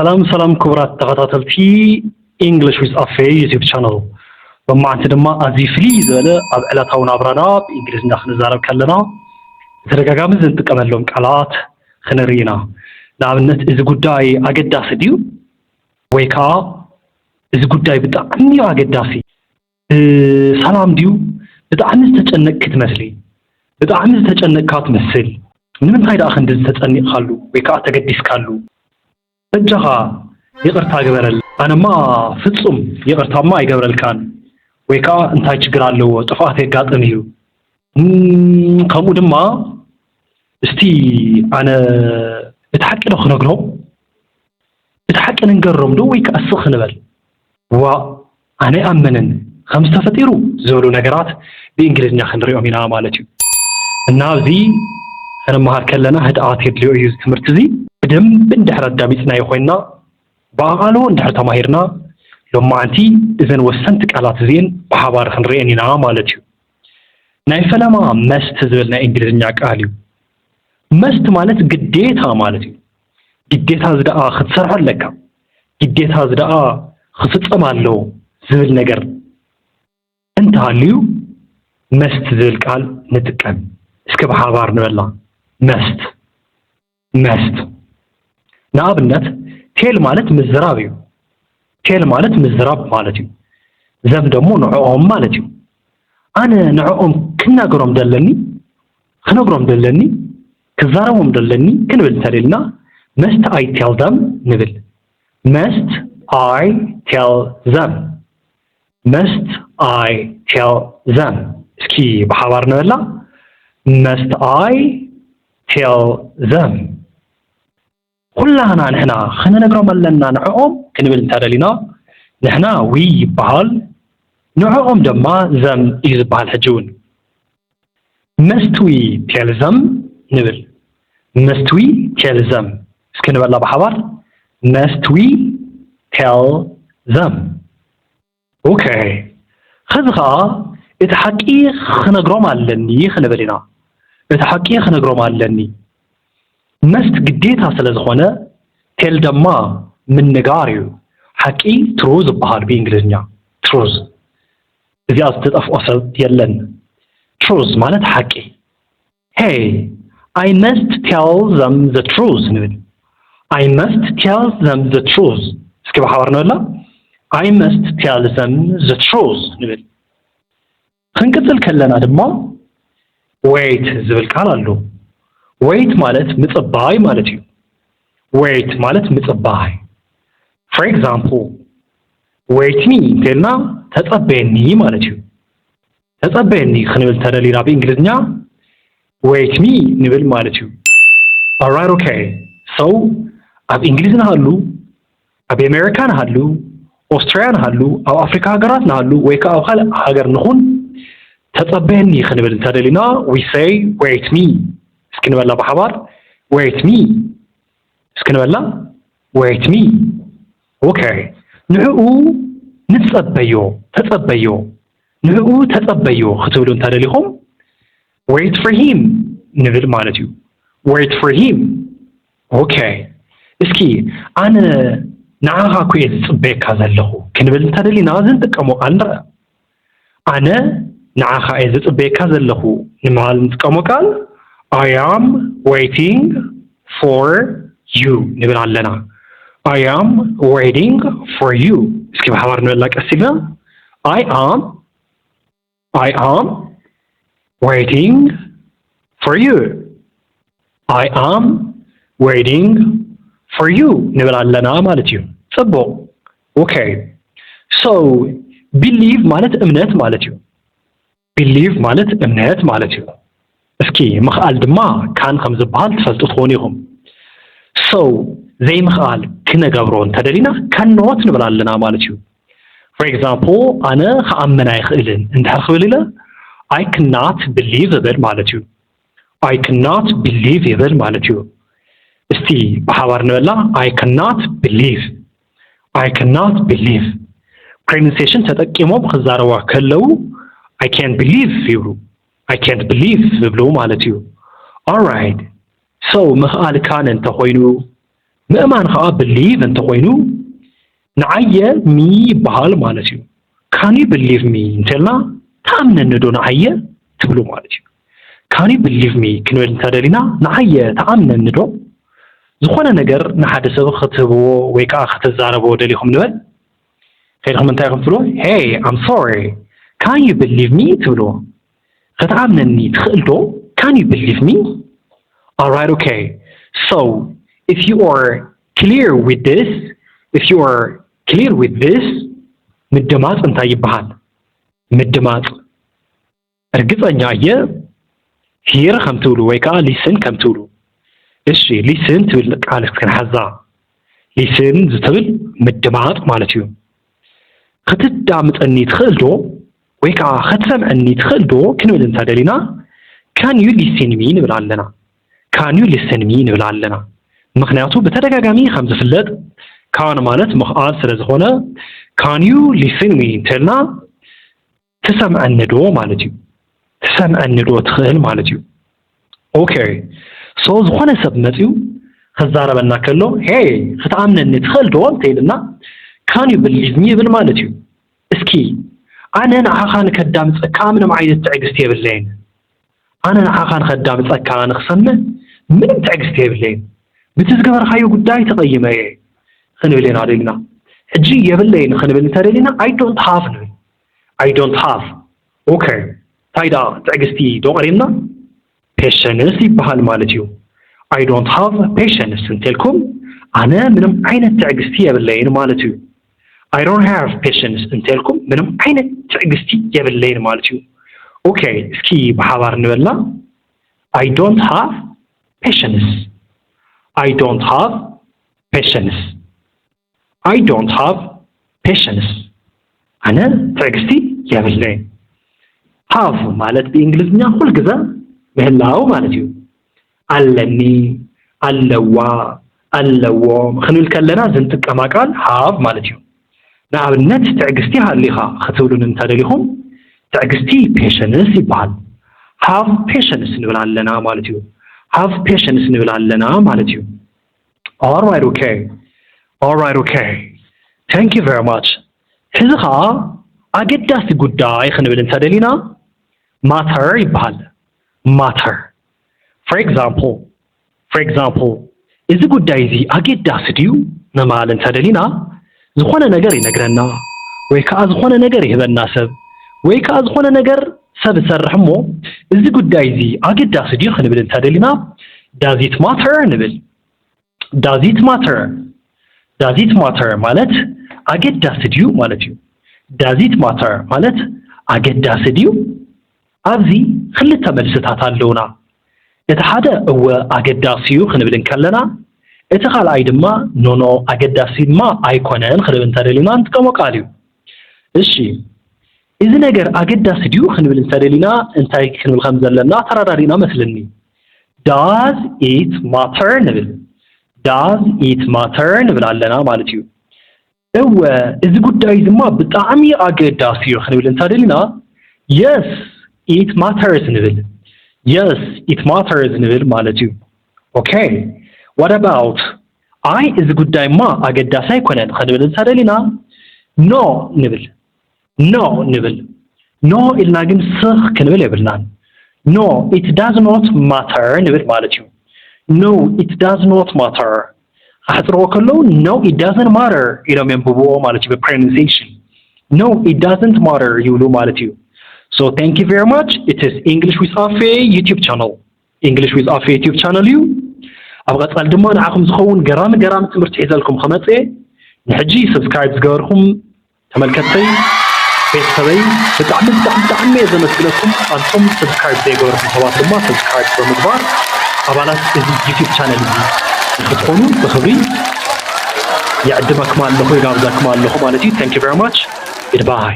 ሰላም ክቡራት ተኸታተልቲ English with Afe YouTube channel በማዕት ድማ አዚ ፍሊ ዘለ ኣብ ዕለታው ናብራና በእንግሊዝኛ ክንዛረብ ከለና ተደጋጋሚ ዝንጥቀመሎም ቃላት ክንሪና ለአብነት እዚ ጉዳይ አገዳሲ ዲዩ ወይካ እዚ ጉዳይ ብጣዕሚ አገዳሲ ሰላም ዲዩ ብጣዕሚ ተጨነቅክ ትመስሊ ብጣዕሚ ተጨነቅካ ትመስል ምንታይ ዳ ክንድ ተጨነቅካሉ ወይካ ተገዲስካሉ እጃኻ ይቅርታ ገበረል አነማ ፍጹም ይቅርታማ አይገበረልካን ወይካ እንታይ ችግር አለው ጥፋት ያጋጥም እዩ ከሙ ድማ እስቲ አነ እታሐቅለው ክነግሮ እታሐቅን እንገረም ዶ ወይካ እስኽ ንበል ዋ አነ አመነን ከምስ ተፈጢሩ ዘብሉ ነገራት በእንግሊዝኛ ክንሪኦም ኢና ማለት እዩ እና እዚ ከነማሃር ከለና ህድአት የድልዮ እዩ ትምህርት እዚ በደንብ እንድሕር አዳሚጽና ይኾይና ባቃሎ እንድሕር ተማሂርና ሎማዓንቲ እዘን ወሰንቲ ቃላት እዚን በሓባር ክንሪአን ኢና ማለት እዩ ናይ ፈለማ መስት ዝብልና እንግሊዝኛ ቃል እዩ መስት ማለት ግዴታ ማለት እዩ ግዴታ ዝደኣ ክትሰርሖ ኣለካ ግዴታ ዝደኣ ክፍጸም ኣሎ ዝብል ነገር እንታልዩ መስት ዝብል ቃል ንጥቀም እስከ በሓባር ንበላ መስት ናብነት ቴል ማለት ምዝራብ እዩ ቴል ማለት ምዝራብ ማለት እዩ ዘም ደግሞ ንዕኦም ማለት እዩ አነ ንዕኦም ክናገሮም ደለኒ ክነግሮም ደለኒ ክዛረቦም ደለኒ ክንብል ተለልና must I tell them ንብል must I tell them must I tell them እስኪ በሓባር ንበላ must I tell them كلنا نحنا خلينا نقرأ ملنا نعوم كنبل تدلينا نحنا وي بحال نعوم دما زم إذ بحال حجون must we tell them نبل must we tell them سكن بلا بحوار must we tell them okay خذها إتحقي خلينا نقرأ ملني خنبلنا إتحقي خلينا نقرأ ملني መስት ግዴታ ስለዝኾነ ቴል ደማ ምን ነጋሪው ሐቂ ትሩዝ በሃል በእንግሊዝኛ ትሩዝ እዚያ ተጠፍኦ ሰብ የለን ትሩዝ ማለት ሐቂ hey I must tell them the truth ንብል I must tell them the truth እስኪ በሐዋር ነውላ I must tell them the truth ንብል ክንቀጥል ከለና ድማ wait ዝብል ቃል አሉ wait ማለት ምጽባይ ማለት እዩ wait ማለት ምጽባይ for example wait me ተልና ተጸበየኒ ማለት እዩ ተጸበየኒ ክንብል ተደሊና በእንግሊዝኛ wait me ንብል ማለት እዩ alright okay so ኣብ እንግሊዝና ሃሉ ኣብ አሜሪካን ሃሉ ኦስትሪያን ሃሉ ኣብ አፍሪካ ሀገራት ሃሉ ወይካ ኣብ ካልእ ሀገር ንኹን ተጸበየኒ ክንብል ተደሊና we say wait me እስኪን በላ በሐባር wait me እስኪን በላ wait me okay ንዕኡ ንጸበዮ ተጸበዮ ንዕኡ ተጸበዮ ክትብሉ እንተደሊኹም wait for him ንብል ማለት እዩ wait for him okay እስኪ አነ ንዓኻ ኩየ ዝጽበየካ ዘለኹ ክንብል እንተደሊና ዝንጥቀሞ ቃል ንርአ አነ ንዓኻ እየ ዝጽበየካ ዘለኹ ንማል ንጥቀሞ ቃል I am waiting for you ንብል ኣለና I am waiting for you እስኪ በሐባር ንበላ ቀሲልና I am waiting for you I am waiting for you ንብል ኣለና ማለት እዩ ጽቡቕ okay so believe ማለት እምነት ማለት እዩ believe ማለት እምነት ማለት እዩ እስኪ መኽአል ድማ ካን ከም ዝበሃል ትፈልጡ ትኾኑ ኢኹም so ዘይ መኽአል ክነገብሮ እንተደሊና cannot ንብል ኣለና ማለት እዩ for example አነ ከኣመን ኣይኽእልን እንድሕር ክብል ኢለ I cannot believe ይብል ማለት እዩ I cannot believe ይብል ማለት እዩ እስቲ በሓባር ንበላ I cannot believe pronunciation ተጠቂሞም ክዛረባ ከለው I can't believe ይብሉ I can't believe ዝብሉ ማለት እዩ alright so መኽአል ካን እንተ ኮይኑ ምእማን ከዓ believe እንተኮይኑ ንዓየ me ይበሃል ማለት እዩ can you believe me እንተልና ተኣምነኒ ዶ ንዓየ ትብሉ ማለት እዩ can you believe me ክንብል እንተደሊና ንዓየ ተኣምነኒ ዶ ዝኾነ ነገር ንሓደ ሰብ ክትህብዎ ወይ ከዓ ክትዛረብዎ ደሊኹም ንበል ከይድኹም እንታይ ኢኹም ትብልዎ hey I'm sorry can you believe me ትብልዎ ክትኣምነኒ ትኽእል ዶ can you believe me alright okay so if you are clear with this ምድማጽ እንታይ ይበሃል ምድማጽ እርግጠኛ እየ hear ከም ትብሉ ወይ ከዓ listen ከም ትብሉ እሺ listen ትብል ቃል ክንሓዛ listen ዝትብል ምድማጽ ማለት እዩ ክትዳምጠኒ ትኽእል ዶ ወይ ከዓ ክትሰምዐኒ ትኽእል ዶ ክንብል እንተደሊና can you listen me ንብል ኣለና can you listen me ንብል ኣለና ምክንያቱ በተደጋጋሚ ከም ዝፍለጥ ካን ማለት ምኽኣል ስለዝኾነ can you listen me እንተልና ትሰምዐኒ ዶ ማለት እዩ ትሰምዐኒ ዶ ትኽእል ማለት እዩ ኦኬ ሶ ዝኾነ ሰብ መፅዩ ክዛረበና ከሎ hey ክትኣምነኒ ትኽእል ዶ እንተይልና can you believe me ይብል ማለት እዩ እስኪ ኣነ ንዓኻ ንከዳምፀካ ምንም ዓይነት ትዕግስቲ የብለይን ኣነ ንዓኻ ንከዳምፀካ ንክሰምዕ ምንም ትዕግስቲ የብለይን ብትዝገበርካዮ ጉዳይ ተቐይመ እየ ክንብል ኢና ደሊና ሕጂ የብለይን ክንብል እንተደሊና I don't have ንብል I don't have ኦኬ ታይዳ ትዕግስቲ ዶ ቀሪምና patience ይበሃል ማለት እዩ I don't have patience እንተልኩም ኣነ ምንም ዓይነት ትዕግስቲ የብለይን ማለት እዩ I don't have patience እንተልኩም ምንም ዓይነት ትዕግስቲ የብለይን ማለት እዩ ኦኬ እስኪ በሓባር ንበልና I don't have patience I don't have patience I don't have patience ኣነ ትዕግስቲ የብለይን have ማለት በእንግሊዝኛ ሁሉ ግዜ ምህላው ማለት እዩ ኣለኒ ኣለዋ ኣለዎ ክንብል ከለና ዝንጥቀማ ቃል have ማለት እዩ ንኣብነት ትዕግስቲ ሃሊኻ ክትብሉን እንተደሊኹም ትዕግስቲ patience ይበሃል have patience ንብል ኣለና ማለት እዩ have patience ንብል ኣለና ማለት እዩ alright okay thank you very much ሕዚ ከዓ ኣገዳሲ ጉዳይ ክንብል እንተደሊና matter ይበሃል matter for example እዚ ጉዳይ እዚ ኣገዳሲ ድዩ ንማል እንተደሊና ዝኾነ ነገር ይነግረና ወይ ከዓ ዝኾነ ነገር ይህበና ሰብ ወይ ከዓ ዝኾነ ነገር ሰብ ሰርሕሞ እዚ ጉዳይ እዚ ኣገዳሲ ድዩ ክንብል እንተደሊና does it matter ንብል does it matter ማለት ኣገዳሲ ድዩ ማለት እዩ does it matter ማለት ኣገዳሲ ድዩ ኣብዚ ክልተ መልስታት ኣለውና እቲ ሓደ እወ ኣገዳሲ እዩ ክንብል ከለና እቲ ካልኣይ ድማ ኖ ኣገዳሲ ድማ ኣይኮነን ክንብል እንተደሊና እንጥቀሞ ቃል እዩ እሺ እዚ ነገር ኣገዳሲ ድዩ ክንብል እንተደሊና እንታይ ክንብል ከም ዘለና ተራዳሪና መስልኒ does it matter ንብል does it matter ንብል ኣለና ማለት እዩ እወ እዚ ጉዳይ ድማ ብጣዕሚ ኣገዳሲ እዩ ክንብል እንተደሊና yes it matters ንብል yes it matters ንብል ማለት እዩ okay what about I እዚ ጉዳይማ ኣገዳሲ ኣይኮነን ክንብል እንተደሊና no ንብል no ኢልና ግን ስኽ ክንብል የብልናን no it does not matter ንብል ማለት እዩ no it does not matter ኣሕፅርዎ ከለዉ no it doesn't matter ኢሎም የንብብዎ ማለት እዩ በpronunciation no it doesn't matter ይብሉ ማለት እዩ so thank you very much it is English with Afe YouTube channel English with Afe YouTube channel እዩ ኣብ ቀጻሊ ድማ ንዓኹም ዝኸውን ገራሚ ትምህርቲ ሒዘልኩም ከመጽ ንሕጂ ሰብስክራይብ ዝገበርኩም ተመልከተይ ቤተሰበይ ብጣዕሚ ዘመስግነኩም አንቶም ሰብስክራይብ ዘይገበርኩም ሰባት ድማ ሰብስክራይብ በመግባር አባላት እዚ ዩቲዩብ ቻናል እዚ ክትኮኑ በኽብሪ يعدمك مع اللخو يقابلك مع اللخو مالتي thank you very much goodbye